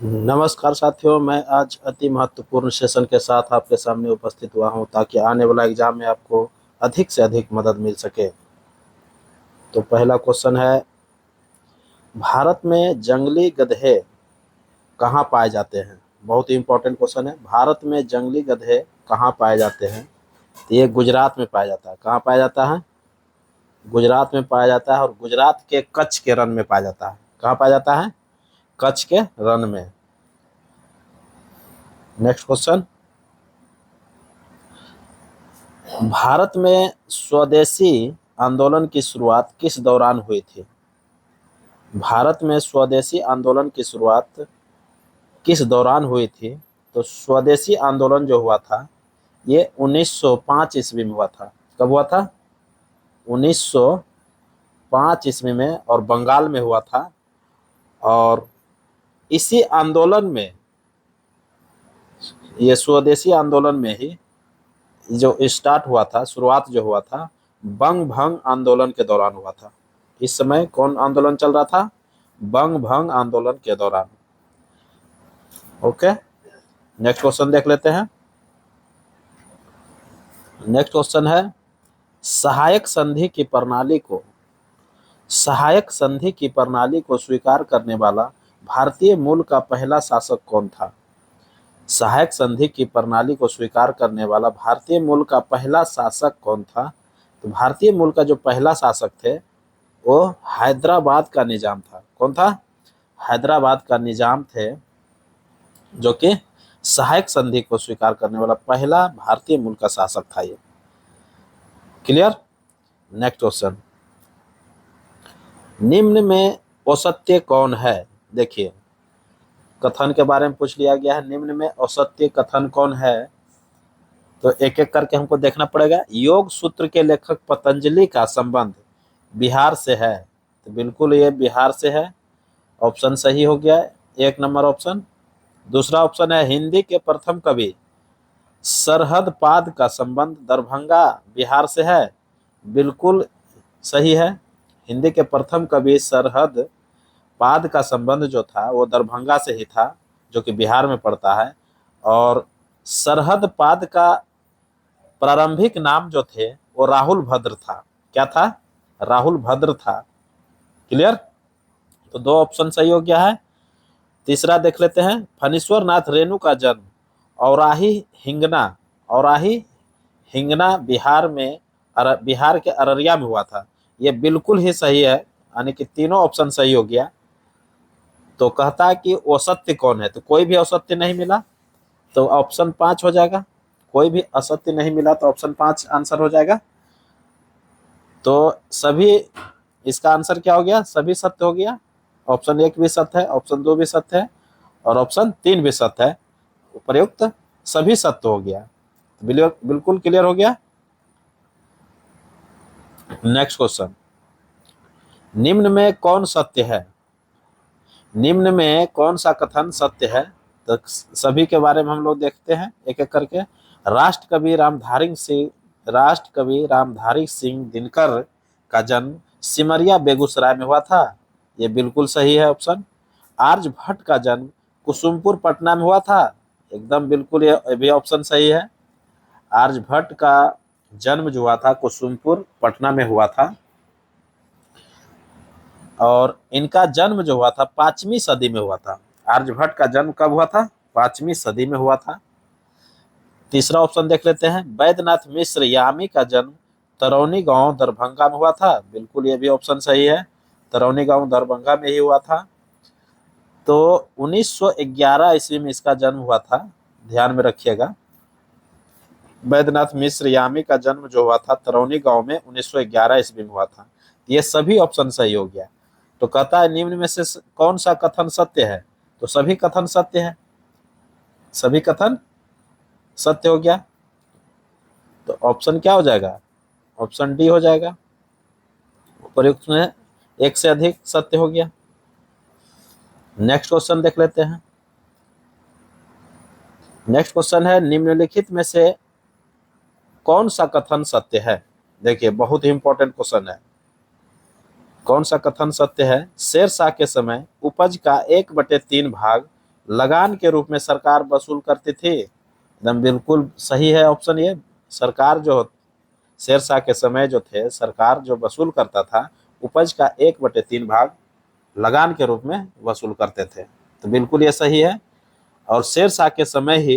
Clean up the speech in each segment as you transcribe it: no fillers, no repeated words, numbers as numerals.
नमस्कार साथियों, मैं आज अति महत्वपूर्ण सेशन के साथ आपके सामने उपस्थित हुआ हूं ताकि आने वाला एग्जाम में आपको अधिक से अधिक मदद मिल सके। तो पहला क्वेश्चन है, भारत में जंगली गधे कहाँ पाए जाते हैं? बहुत ही इंपॉर्टेंट क्वेश्चन है। भारत में जंगली गधे कहाँ पाए जाते हैं? तो ये गुजरात में पाया जाता है। कहाँ पाया जाता है? गुजरात में पाया जाता है, और गुजरात के कच्छ के रण में पाया जाता है। कहाँ पाया जाता है? कच्छ के रण में। नेक्स्ट क्वेश्चन, भारत में स्वदेशी आंदोलन की शुरुआत किस दौरान हुई थी? भारत में स्वदेशी आंदोलन की शुरुआत किस दौरान हुई थी? तो स्वदेशी आंदोलन जो हुआ था ये 1905 ईस्वी में हुआ था। कब हुआ था? 1905 ईस्वी में, और बंगाल में हुआ था। और इसी आंदोलन में, ये स्वदेशी आंदोलन में ही जो स्टार्ट हुआ था, शुरुआत जो हुआ था, बंग भंग आंदोलन के दौरान हुआ था। इस समय कौन आंदोलन चल रहा था? बंग भंग आंदोलन के दौरान। ओके, नेक्स्ट क्वेश्चन देख लेते हैं। नेक्स्ट क्वेश्चन है, सहायक संधि की प्रणाली को स्वीकार करने वाला भारतीय मूल का पहला शासक कौन था? सहायक संधि की प्रणाली को स्वीकार करने वाला भारतीय मूल का पहला शासक कौन था? तो भारतीय मूल का जो पहला शासक थे वो हैदराबाद का निजाम था। कौन था? हैदराबाद का निजाम थे, जो कि सहायक संधि को स्वीकार करने वाला पहला भारतीय मूल का शासक था ये। क्लियर? नेक्स्ट क्वेश्चन, निम्न में औसत्य कौन है? देखिए, कथन के बारे में पूछ लिया गया है। निम्न में औसत्य कथन कौन है? तो एक एक करके हमको देखना पड़ेगा। योग सूत्र के लेखक पतंजलि का संबंध बिहार से है, तो बिल्कुल ये बिहार से है। ऑप्शन सही हो गया, 1 नंबर ऑप्शन। दूसरा ऑप्शन है, हिंदी के प्रथम कवि सरहद पाद का संबंध दरभंगा बिहार से है। बिल्कुल सही है। हिंदी के प्रथम कवि सरहद पाद का संबंध जो था वो दरभंगा से ही था, जो कि बिहार में पड़ता है। और सरहद पाद का प्रारंभिक नाम जो थे वो राहुल भद्र था। क्या था? राहुल भद्र था। क्लियर? तो 2 ऑप्शन सही हो गया है। तीसरा देख लेते हैं, फणीश्वर नाथ रेणु का जन्म औराही हिंगना बिहार के अररिया में हुआ था। ये बिल्कुल ही सही है, यानी कि तीनों ऑप्शन सही हो गया। तो कहता है कि औसत्य कौन है? तो कोई भी औसत्य नहीं मिला, तो ऑप्शन 5 हो जाएगा। कोई भी असत्य नहीं मिला तो ऑप्शन 5 आंसर हो जाएगा। तो सभी, इसका आंसर क्या हो गया? सभी सत्य हो गया। ऑप्शन 1 भी सत्य है, ऑप्शन 2 भी सत्य है, और ऑप्शन 3 भी सत्य है। प्रयुक्त सभी सत्य हो गया। बिल्कुल क्लियर हो गया। नेक्स्ट क्वेश्चन, निम्न में कौन सत्य है? निम्न में कौन सा कथन सत्य है? तो सभी के बारे में हम लोग देखते हैं एक एक करके। राष्ट्रकवि रामधारी सिंह दिनकर का जन्म सिमरिया बेगूसराय में हुआ था। ये बिल्कुल सही है ऑप्शन। आर्यभट्ट का जन्म कुसुमपुर पटना में हुआ था। एकदम बिल्कुल, ये भी ऑप्शन सही है। आर्यभट्ट का जन्म जो हुआ था कुसुमपुर पटना में हुआ था, और इनका जन्म जो हुआ था 5वीं सदी में हुआ था। आर्यभट्ट का जन्म कब हुआ था? 5वीं सदी में हुआ था। तीसरा ऑप्शन देख लेते हैं, वैद्यनाथ मिश्र यामी का जन्म तरौनी गांव दरभंगा में हुआ था। बिल्कुल ये भी ऑप्शन सही है, तरौनी गांव दरभंगा में ही हुआ था। तो 1911 ईस्वी में इसका जन्म हुआ था, ध्यान में रखिएगा। वैद्यनाथ मिश्र यामी का जन्म जो हुआ था तरौनी गांव में 1911 ईस्वी में हुआ था। ये सभी ऑप्शन सही हो गया। तो कहता है निम्न में से कौन सा कथन सत्य है? तो सभी कथन सत्य है, सभी कथन सत्य हो गया। तो ऑप्शन क्या हो जाएगा? ऑप्शन डी हो जाएगा। उपयुक्त में एक से अधिक सत्य हो गया। नेक्स्ट क्वेश्चन देख लेते हैं। नेक्स्ट क्वेश्चन है, निम्नलिखित में से कौन सा कथन सत्य है? देखिए, बहुत ही इंपॉर्टेंट क्वेश्चन है। कौन सा कथन सत्य है? शेरशाह के समय उपज का 1/3 भाग लगान के रूप में सरकार वसूल करती थी। एकदम बिल्कुल सही है ऑप्शन ये। सरकार जो शेरशाह के समय जो थे, सरकार जो वसूल करता था उपज का 1/3 भाग लगान के रूप में वसूल करते थे। तो बिल्कुल ये सही है। और शेरशाह के समय ही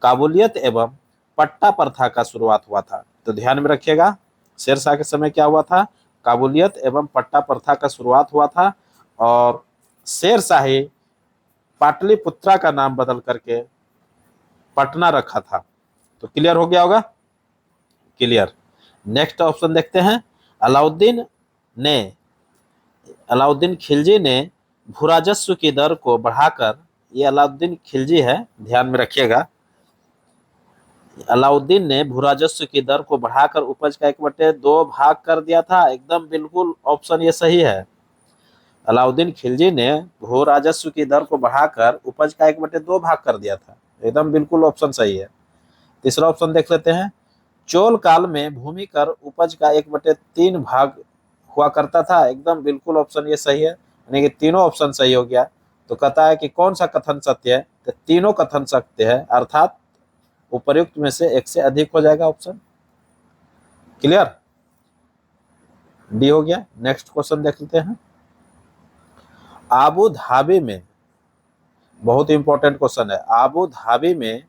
काबुलियत एवं पट्टा प्रथा का शुरुआत हुआ था। तो ध्यान में रखिएगा, शेरशाह के समय क्या हुआ था, काबुलियत एवं पट्टा प्रथा का शुरुआत हुआ था। और शेरशाही पाटलिपुत्रा का नाम बदल करके पटना रखा था। तो क्लियर हो गया होगा, क्लियर। नेक्स्ट ऑप्शन देखते हैं। ने अलाउद्दीन खिलजी ने भूराजस्व की दर को बढ़ाकर, ये अलाउद्दीन खिलजी है, ध्यान में रखिएगा, अलाउद्दीन ने भूराजस्व की दर को बढ़ाकर उपज का 1/2 भाग कर दिया था। एकदम बिल्कुल ऑप्शन ये सही है। अलाउद्दीन खिलजी ने भू राजस्व की दर को बढ़ाकर उपज का 1/2 भाग कर दिया था। एकदम बिल्कुल ऑप्शन सही है। तीसरा ऑप्शन देख लेते हैं। चोल काल में भूमि कर उपज का 1/3 भाग हुआ करता था। एकदम बिल्कुल ऑप्शन ये सही है, यानी कि तीनों ऑप्शन सही हो गया। तो कहता है कि कौन सा कथन सत्य है, तो तीनों कथन सत्य है, अर्थात उपर्युक्त में से एक से अधिक हो जाएगा ऑप्शन। क्लियर, डी हो गया। नेक्स्ट क्वेश्चन देख लेते हैं। आबू धाबी में, बहुत इंपॉर्टेंट क्वेश्चन है, आबू धाबी में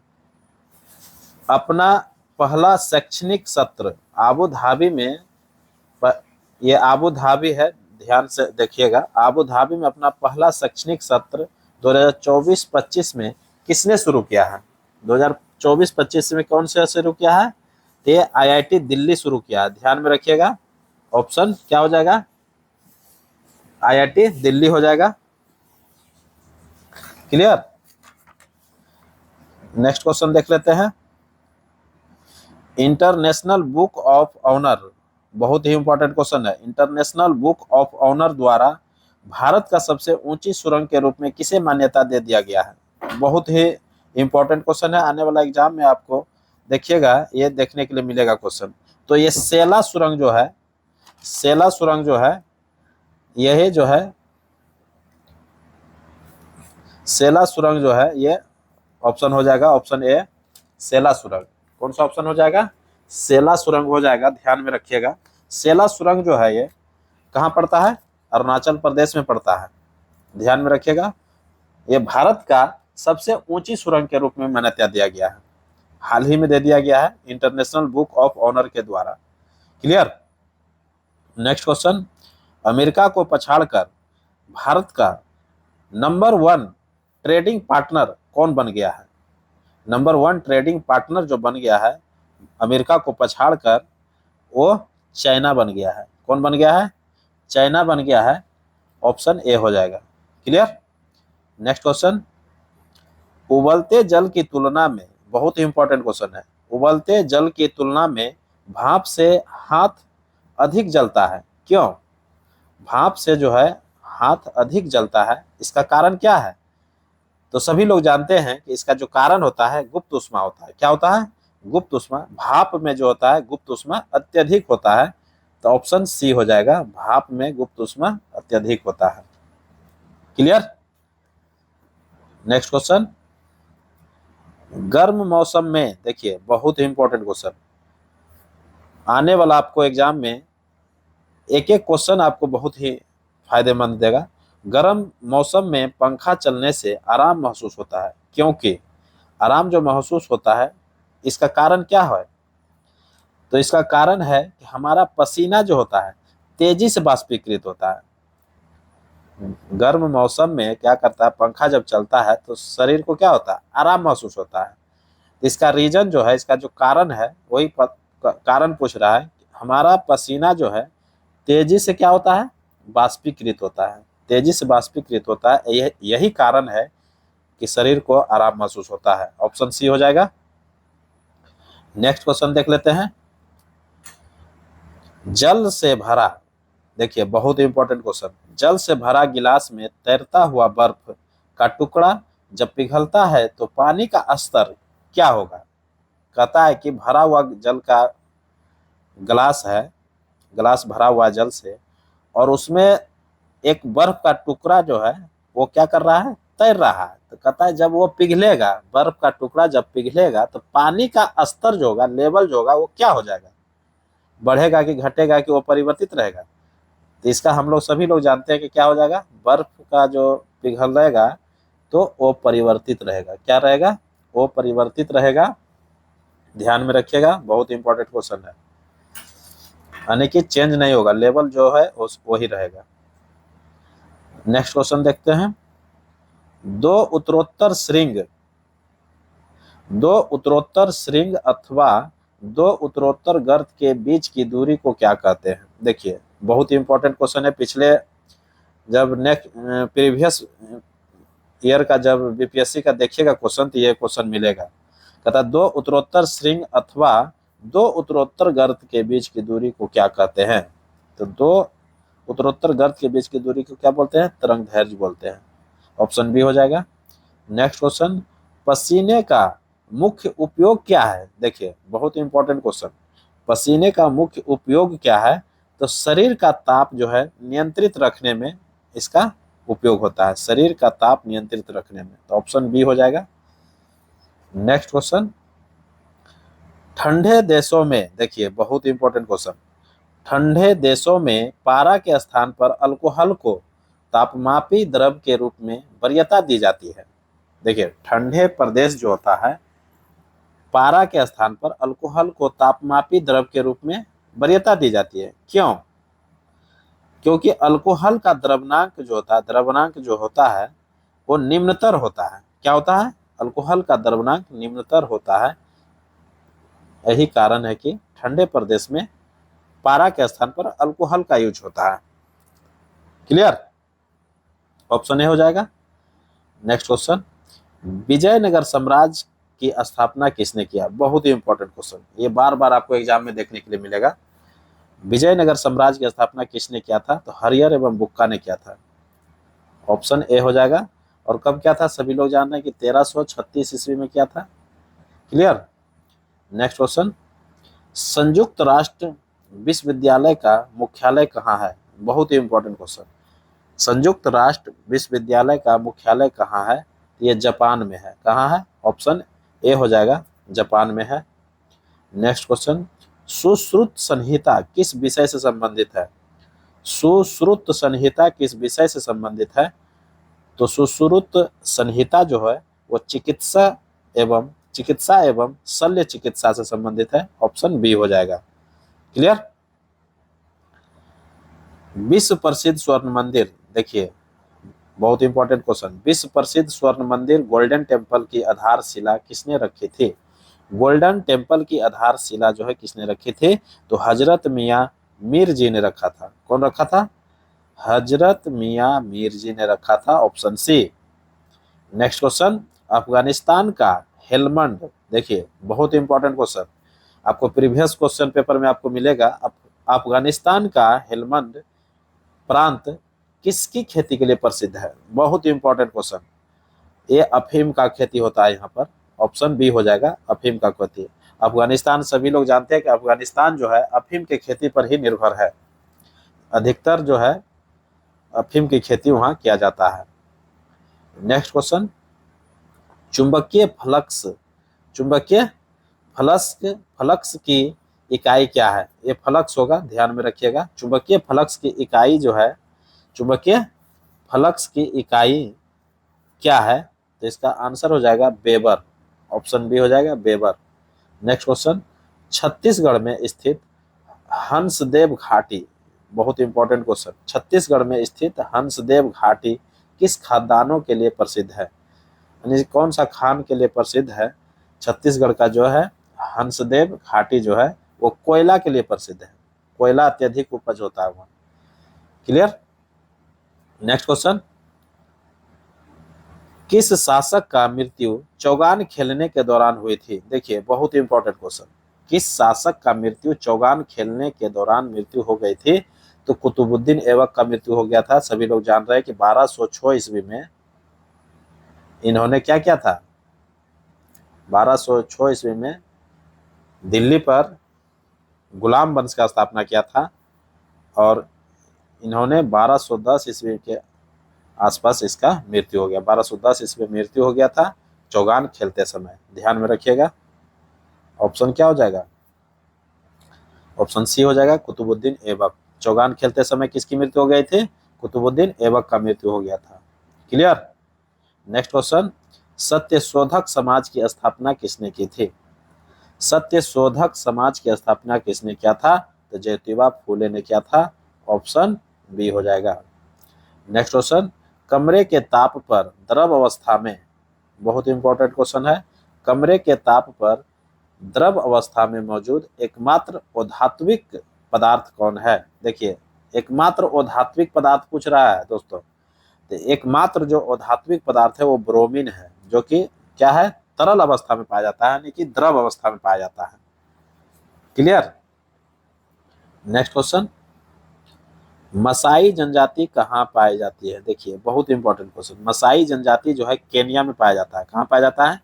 अपना पहला शैक्षणिक सत्र, आबू धाबी में, ये आबू धाबी है, ध्यान से देखिएगा, आबू धाबी में अपना पहला शैक्षणिक सत्र 2024-25 में किसने शुरू किया है। 2024-25 में कौन से शुरू किया है, तो ये IIT दिल्ली शुरू किया है। ध्यान में रखिएगा, ऑप्शन क्या हो जाएगा, IIT दिल्ली हो जाएगा। क्लियर। नेक्स्ट क्वेश्चन देख लेते हैं। इंटरनेशनल बुक ऑफ ऑनर, बहुत ही इंपॉर्टेंट क्वेश्चन है। इंटरनेशनल बुक ऑफ ऑनर द्वारा भारत का सबसे ऊंची सुरंग के रूप में किसे मान्यता दे दिया गया है। बहुत ही इंपॉर्टेंट क्वेश्चन है, आने वाला एग्जाम में आपको देखिएगा ये देखने के लिए मिलेगा क्वेश्चन। तो ये सेला सुरंग जो है, सेला सुरंग जो है, यही जो है सेला सुरंग जो है, ये ऑप्शन हो जाएगा, ऑप्शन ए सेला सुरंग। कौन सा ऑप्शन हो जाएगा, सेला सुरंग हो जाएगा। ध्यान में रखिएगा, सेला सुरंग जो है ये कहाँ पड़ता है, अरुणाचल प्रदेश में पड़ता है। ध्यान में रखिएगा, ये भारत का सबसे ऊंची सुरंग के रूप में मान्यता दिया गया है, हाल ही में दे दिया गया है इंटरनेशनल बुक ऑफ ऑनर के द्वारा। क्लियर। Next question. अमेरिका को पछाड़कर भारत का नंबर 1 ट्रेडिंग पार्टनर कौन बन गया है। नंबर 1 ट्रेडिंग पार्टनर जो बन गया है अमेरिका को पछाड़कर, वो चाइना बन गया है। कौन बन गया है, चाइना बन गया है। ऑप्शन ए हो जाएगा। क्लियर। Next question. उबलते जल की तुलना में, बहुत ही इंपॉर्टेंट क्वेश्चन है, उबलते जल की तुलना में भाप से हाथ अधिक जलता है, क्यों। भाप से जो है हाथ अधिक जलता है, इसका कारण क्या है। तो सभी लोग जानते हैं कि इसका जो कारण होता है गुप्त ऊष्मा होता है। क्या होता है, गुप्त ऊष्मा। भाप में जो होता है गुप्त ऊष्मा अत्यधिक होता है। तो ऑप्शन सी हो जाएगा, भाप में गुप्त ऊष्मा अत्यधिक होता है। क्लियर। Next question. गर्म मौसम में, देखिए बहुत ही इंपॉर्टेंट क्वेश्चन, आने वाला आपको एग्जाम में एक एक क्वेश्चन आपको बहुत ही फायदेमंद देगा। गर्म मौसम में पंखा चलने से आराम महसूस होता है, क्योंकि आराम जो महसूस होता है इसका कारण क्या है। तो इसका कारण है कि हमारा पसीना जो होता है तेजी से बाष्पीकृत होता है। गर्म मौसम में क्या करता है, पंखा जब चलता है तो शरीर को क्या होता है, आराम महसूस होता है। इसका रीजन जो है, इसका जो कारण है, वही कारण पूछ रहा है। हमारा पसीना जो है तेजी से क्या होता है, बाष्पीकृत होता है, तेजी से बाष्पीकृत होता है। यही कारण है कि शरीर को आराम महसूस होता है। ऑप्शन सी हो जाएगा। नेक्स्ट क्वेश्चन देख लेते हैं। जल से भरा, देखिए बहुत इंपॉर्टेंट क्वेश्चन, जल से भरा गिलास में तैरता हुआ बर्फ का टुकड़ा जब पिघलता है तो पानी का स्तर क्या होगा। कहता है कि भरा हुआ जल का गिलास है, गिलास भरा हुआ जल से, और उसमें एक बर्फ का टुकड़ा जो है वो क्या कर रहा है, तैर रहा है। तो कहता है जब वो पिघलेगा, बर्फ का टुकड़ा जब पिघलेगा तो पानी का स्तर जो होगा, लेवल जो होगा, वो क्या हो जाएगा, बढ़ेगा कि घटेगा कि वो परिवर्तित रहेगा। तो इसका हम लोग सभी लोग जानते हैं कि क्या हो जाएगा, बर्फ का जो पिघल रहेगा तो वो परिवर्तित रहेगा। क्या रहेगा, वो परिवर्तित रहेगा। ध्यान में रखिएगा, बहुत इंपॉर्टेंट क्वेश्चन है। यानी कि चेंज नहीं होगा, लेवल जो है वही रहेगा। नेक्स्ट क्वेश्चन देखते हैं। दो उत्तरोत्तर श्रृंग, दो उत्तरोत्तर श्रृंग अथवा दो उत्तरोत्तर गर्त के बीच की दूरी को क्या कहते हैं। देखिए बहुत इंपॉर्टेंट क्वेश्चन है। पिछले जब नेक्स्ट प्रीवियस ईयर का जब बीपीएससी का देखिएगा क्वेश्चन तो ये क्वेश्चन मिलेगा। कहता दो उत्तरोत्तर श्रृंग अथवा दो उत्तरोत्तर गर्त के बीच की दूरी को क्या कहते हैं। तो दो उत्तरोत्तर गर्त के बीच की दूरी को क्या बोलते हैं, तरंग दैर्घ्य बोलते हैं। ऑप्शन बी हो जाएगा। नेक्स्ट क्वेश्चन, पसीने का मुख्य उपयोग क्या है। देखिए बहुत इंपॉर्टेंट क्वेश्चन, पसीने का मुख्य उपयोग क्या है। तो शरीर का ताप जो है नियंत्रित रखने में इसका उपयोग होता है, शरीर का ताप नियंत्रित रखने में। तो ऑप्शन बी हो जाएगा। नेक्स्ट क्वेश्चन, ठंडे देशों में, देखिए बहुत इंपॉर्टेंट क्वेश्चन, ठंडे देशों में पारा के स्थान पर अल्कोहल को तापमापी द्रव के रूप में वरीयता दी जाती है। देखिए ठंडे प्रदेश जो होता है, पारा के स्थान पर अल्कोहल को तापमापी द्रव के रूप में वरीयता दी जाती है। क्यों, क्योंकि अल्कोहल का द्रव्यनांक जो होता है वो निम्नतर होता है। क्या होता है, अल्कोहल का द्रव्यनांक निम्नतर होता है। यही कारण है कि ठंडे प्रदेश में पारा के स्थान पर अल्कोहल का यूज होता है। क्लियर, ऑप्शन ए हो जाएगा। नेक्स्ट क्वेश्चन, विजयनगर साम्राज्य की स्थापना किसने किया। बहुत ही इंपॉर्टेंट क्वेश्चन, ये बार बार आपको एग्जाम में देखने के लिए मिलेगा। विजयनगर साम्राज्य की स्थापना किसने किया था। तो हरिहर एवं बुक्का ने किया था। ऑप्शन ए हो जाएगा। और कब क्या था, सभी लोग जान रहे हैं कि 1336 ईस्वी में किया था। क्लियर। नेक्स्ट क्वेश्चन, संयुक्त राष्ट्र विश्वविद्यालय का मुख्यालय कहाँ है। बहुत ही इंपॉर्टेंट क्वेश्चन, संयुक्त राष्ट्र विश्वविद्यालय का मुख्यालय कहाँ है। ये जापान में है। कहाँ है, ऑप्शन ए हो जाएगा, जापान में है। नेक्स्ट क्वेश्चन, सुश्रुत संहिता किस विषय से संबंधित है। सुश्रुत संहिता किस विषय से संबंधित है। तो सुश्रुत संहिता जो है वो चिकित्सा एवं शल्य चिकित्सा से संबंधित है। ऑप्शन बी हो जाएगा। क्लियर। विश्व प्रसिद्ध स्वर्ण मंदिर, देखिए बहुत इंपॉर्टेंट क्वेश्चन, विश्व प्रसिद्ध स्वर्ण मंदिर गोल्डन टेम्पल की आधारशिला किसने रखी थी। गोल्डन टेम्पल की आधारशिला जो है किसने रखी थी। तो हजरत मियाँ मीर जी ने रखा था। कौन रखा था, हजरत मियाँ मीर जी ने रखा था। Option C. Next question, Afghanistan का हेलमंड, देखिए बहुत इंपॉर्टेंट क्वेश्चन, आपको प्रीवियस क्वेश्चन पेपर में आपको मिलेगा। अफगानिस्तान का हेलमंड प्रांत किसकी खेती के लिए प्रसिद्ध है। बहुत इंपॉर्टेंट क्वेश्चन, ये अफीम का खेती होता है यहाँ पर। ऑप्शन बी हो जाएगा, अफीम का खेती। अफगानिस्तान सभी लोग जानते हैं कि अफगानिस्तान जो है अफीम के खेती पर ही निर्भर है। अधिकतर जो है अफीम की खेती वहाँ किया जाता है। नेक्स्ट क्वेश्चन, चुंबकीय फ्लक्स की इकाई क्या है। ये फ्लक्स होगा, ध्यान में रखिएगा। चुंबकीय फ्लक्स की इकाई जो है, चुंबकीय फ्लक्स की इकाई क्या है। तो इसका आंसर हो जाएगा वेबर। ऑप्शन बी हो जाएगा, वेबर। नेक्स्ट क्वेश्चन, छत्तीसगढ़ में स्थित हंसदेव घाटी, बहुत इंपॉर्टेंट क्वेश्चन, छत्तीसगढ़ में स्थित हंसदेव घाटी किस खाद्यान्नों के लिए प्रसिद्ध है। यानी कौन सा खान के लिए प्रसिद्ध है। छत्तीसगढ़ का जो है हंसदेव घाटी जो है वो कोयला के लिए प्रसिद्ध है। कोयला अत्यधिक उपज होता है वहाँ। क्लियर। नेक्स्ट क्वेश्चन, किस शासक का मृत्यु चौगान खेलने के दौरान हुई थी। देखिए बहुत इंपॉर्टेंट क्वेश्चन, किस शासक का मृत्यु चौगान खेलने के दौरान मृत्यु हो गई थी। तो कुतुबुद्दीन ऐबक का मृत्यु हो गया था। सभी लोग जान रहे हैं कि 1206 ईस्वी में इन्होंने क्या किया था, 1206 ईस्वी में दिल्ली पर गुलाम वंश का स्थापना किया था। और इन्होंने 1210 ईस्वी के आसपास इसका मृत्यु हो गया। 1210 ईस्वी में मृत्यु हो गया था चौगान खेलते समय, ध्यान में रखिएगा। ऑप्शन क्या हो जाएगा? ऑप्शन सी हो जाएगा, कुतुबुद्दीन ऐबक। चौगान खेलते समय किसकी मृत्यु हो गई थी? कुतुबुद्दीन ऐबक का मृत्यु हो गया था। Clear. Next question, Satyashodhak Samaj की स्थापना किसने की थी? सत्यशोधक समाज की स्थापना किसने किया था? तो ज्योतिबा फूले ने किया था। ऑप्शन बी हो जाएगा। नेक्स्ट क्वेश्चन, कमरे के ताप पर द्रव अवस्था में, बहुत इंपॉर्टेंट क्वेश्चन है, कमरे के ताप पर द्रव अवस्था में मौजूद एकमात्र अधात्विक पदार्थ कौन है? देखिए, एकमात्र अधात्विक पदार्थ पूछ रहा है दोस्तों। तो एकमात्र जो अधात्विक पदार्थ है वो ब्रोमीन है, जो कि क्या है? तरल अवस्था में पाया जाता है, यानी कि द्रव अवस्था में पाया जाता है। क्लियर। नेक्स्ट क्वेश्चन, मसाई जनजाति कहाँ पाई जाती है? देखिए, बहुत इंपॉर्टेंट क्वेश्चन। मसाई जनजाति जो है केनिया में पाया जाता है। कहाँ पाया जाता है?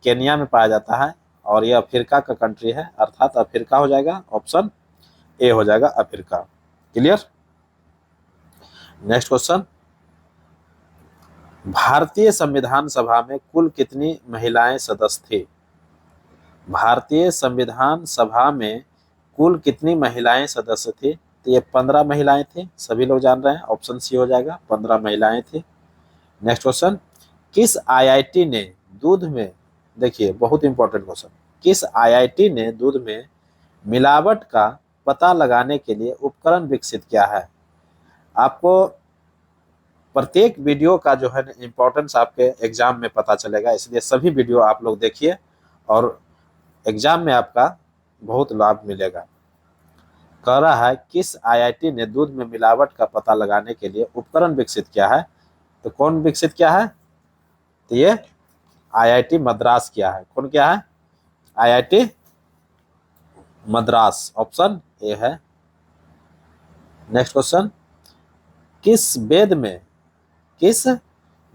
केनिया में पाया जाता है, और यह अफ्रीका का कंट्री है, अर्थात अफ्रीका हो जाएगा। ऑप्शन ए हो जाएगा, अफ्रीका। क्लियर। नेक्स्ट क्वेश्चन, भारतीय संविधान सभा में कुल कितनी महिलाएं सदस्य थी? भारतीय संविधान सभा में कुल कितनी महिलाएं सदस्य थी? तो ये 15 महिलाएं थी, सभी लोग जान रहे हैं। ऑप्शन सी हो जाएगा, 15 महिलाएं थी। नेक्स्ट क्वेश्चन, किस आईआईटी ने दूध में, देखिए बहुत इंपॉर्टेंट क्वेश्चन, किस आईआईटी ने दूध में मिलावट का पता लगाने के लिए उपकरण विकसित किया है? आपको प्रत्येक वीडियो का जो है इंपॉर्टेंस आपके एग्जाम में पता चलेगा, इसलिए सभी वीडियो आप लोग देखिए और एग्जाम में आपका बहुत लाभ मिलेगा। कह रहा है किस आईआईटी ने दूध में मिलावट का पता लगाने के लिए उपकरण विकसित किया है? तो कौन विकसित किया है? तो ये आईआईटी मद्रास किया है। कौन किया है? आईआईटी मद्रास। ऑप्शन ए है। नेक्स्ट क्वेश्चन, किस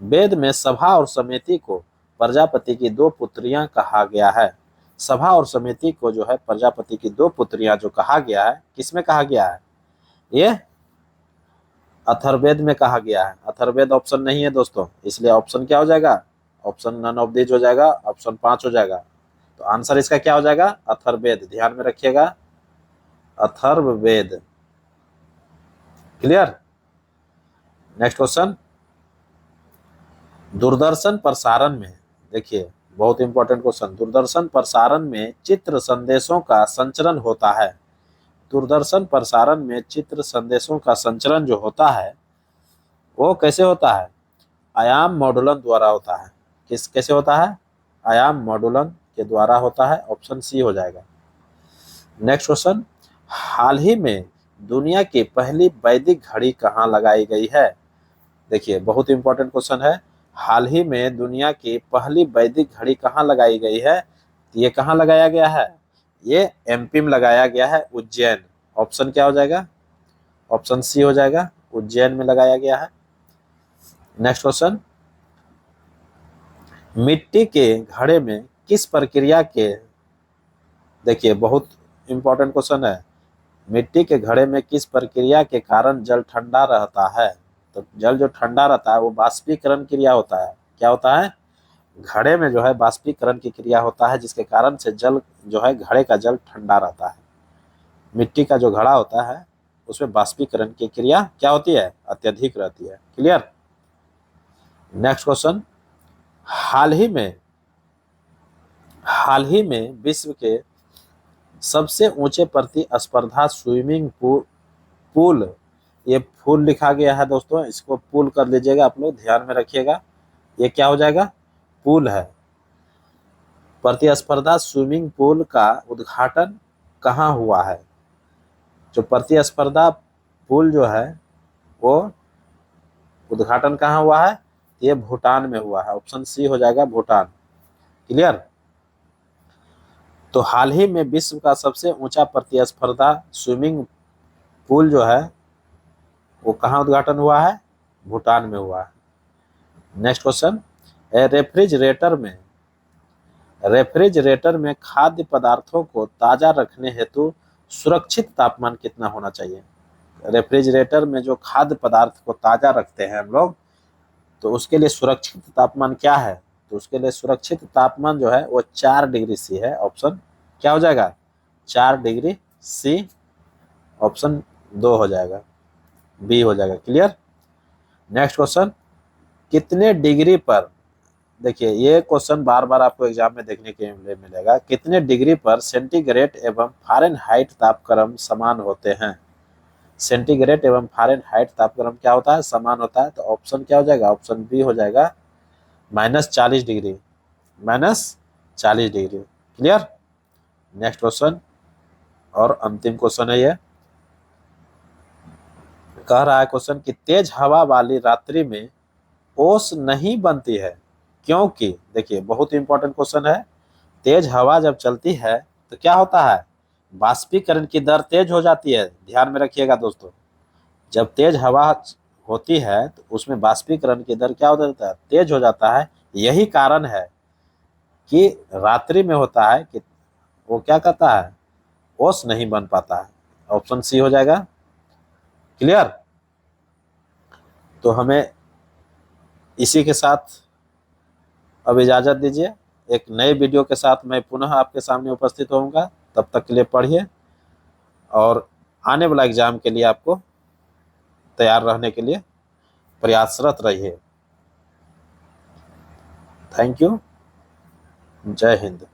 वेद में सभा और समिति को प्रजापति की 2 पुत्रियां कहा गया है? सभा और समिति को जो है प्रजापति की 2 पुत्रियां जो कहा गया है, किसमें कहा गया है? ये अथर्ववेद में कहा गया है। अथर्ववेद ऑप्शन नहीं है दोस्तों, इसलिए ऑप्शन क्या हो जाएगा? ऑप्शन नन ऑफ दीज हो जाएगा, ऑप्शन 5 हो जाएगा। तो आंसर इसका क्या हो जाएगा? अथर्ववेद। ध्यान में रखिएगा, Atharvaveda. Clear. Next question, Doordarshan प्रसारण में, देखिए बहुत इंपॉर्टेंट क्वेश्चन, दूरदर्शन प्रसारण में चित्र संदेशों का संचरण होता है। दूरदर्शन प्रसारण में चित्र संदेशों का संचरण जो होता है वो कैसे होता है? आयाम मॉडुलन द्वारा होता है। कैसे होता है? आयाम मॉडुलन के द्वारा होता है। ऑप्शन सी हो जाएगा। नेक्स्ट क्वेश्चन, हाल ही में दुनिया की पहली वैदिक घड़ी कहाँ लगाई गई है? देखिए बहुत इंपॉर्टेंट क्वेश्चन है। हाल ही में दुनिया की पहली वैदिक घड़ी कहाँ लगाई गई है? ये कहाँ लगाया गया है? ये एमपी में लगाया गया है, उज्जैन। ऑप्शन क्या हो जाएगा? ऑप्शन सी हो जाएगा, उज्जैन में लगाया गया है। नेक्स्ट क्वेश्चन, मिट्टी के घड़े में किस प्रक्रिया के, देखिए बहुत इंपॉर्टेंट क्वेश्चन है, मिट्टी के घड़े में किस प्रक्रिया के कारण जल ठंडा रहता है? तो जल जो ठंडा रहता है वो बाष्पीकरण क्रिया होता है। क्या होता है? घड़े में जो है बाष्पीकरण की क्रिया होता है, जिसके कारण से जल जो है, घड़े का जल ठंडा रहता है। मिट्टी का जो घड़ा होता है उसमें बाष्पीकरण की क्रिया क्या होती है? अत्यधिक रहती है। क्लियर। नेक्स्ट क्वेश्चन, हाल ही में विश्व के सबसे ऊंचे प्रतिस्पर्धा स्विमिंग पूल, ये फूल लिखा गया है दोस्तों, इसको पूल कर लीजिएगा आप लोग, ध्यान में रखिएगा। ये क्या हो जाएगा? पूल है। प्रतिस्पर्धा स्विमिंग पूल का उद्घाटन कहाँ हुआ है? जो प्रतिस्पर्धा पूल जो है वो उद्घाटन कहाँ हुआ है? ये भूटान में हुआ है। ऑप्शन सी हो जाएगा, भूटान। क्लियर। तो हाल ही में विश्व का सबसे ऊंचा प्रतिस्पर्धा स्विमिंग पूल जो है वो कहाँ उद्घाटन हुआ है? भूटान में हुआ है। नेक्स्ट क्वेश्चन, रेफ्रिजरेटर में खाद्य पदार्थों को ताजा रखने हेतु सुरक्षित तापमान कितना होना चाहिए? रेफ्रिजरेटर में जो खाद्य पदार्थ को ताजा रखते हैं हम लोग, तो उसके लिए सुरक्षित तापमान क्या है? तो उसके लिए सुरक्षित तापमान जो है वो 4 डिग्री सी है। ऑप्शन क्या हो जाएगा? 4 डिग्री सी। ऑप्शन 2 हो जाएगा, बी हो जाएगा। क्लियर? नेक्स्ट क्वेश्चन, कितने डिग्री पर, देखिए ये क्वेश्चन बार बार आपको एग्जाम में देखने के लिए मिलेगा। कितने डिग्री पर सेंटीग्रेड एवं फ़ारेनहाइट तापक्रम समान होते हैं? सेंटीग्रेड एवं फ़ारेनहाइट तापक्रम क्या होता है? समान होता है। तो ऑप्शन क्या हो जाएगा? ऑप्शन बी हो जाएगा, -40 degree. -40 degree. Clear? Next question और अंतिम क्वेश्चन है ये। कह रहा है क्वेश्चन कि तेज हवा वाली रात्रि में ओस नहीं बनती है क्योंकि, देखिए बहुत इंपॉर्टेंट क्वेश्चन है। तेज हवा जब चलती है तो क्या होता है? बाष्पीकरण की दर तेज हो जाती है। ध्यान में रखिएगा दोस्तों, जब तेज हवा होती है तो उसमें बाष्पीकरण की दर क्या हो जाता है? तेज हो जाता है। यही कारण है कि रात्रि में होता है कि वो क्या कहता है? ओस नहीं बन पाता है। ऑप्शन सी हो जाएगा। क्लियर? तो हमें इसी के साथ अब इजाज़त दीजिए। एक नए वीडियो के साथ मैं पुनः आपके सामने उपस्थित होऊंगा। तब तक के लिए पढ़िए और आने वाला एग्जाम के लिए आपको तैयार रहने के लिए प्रयासरत रहिए। Thank you. जय हिंद।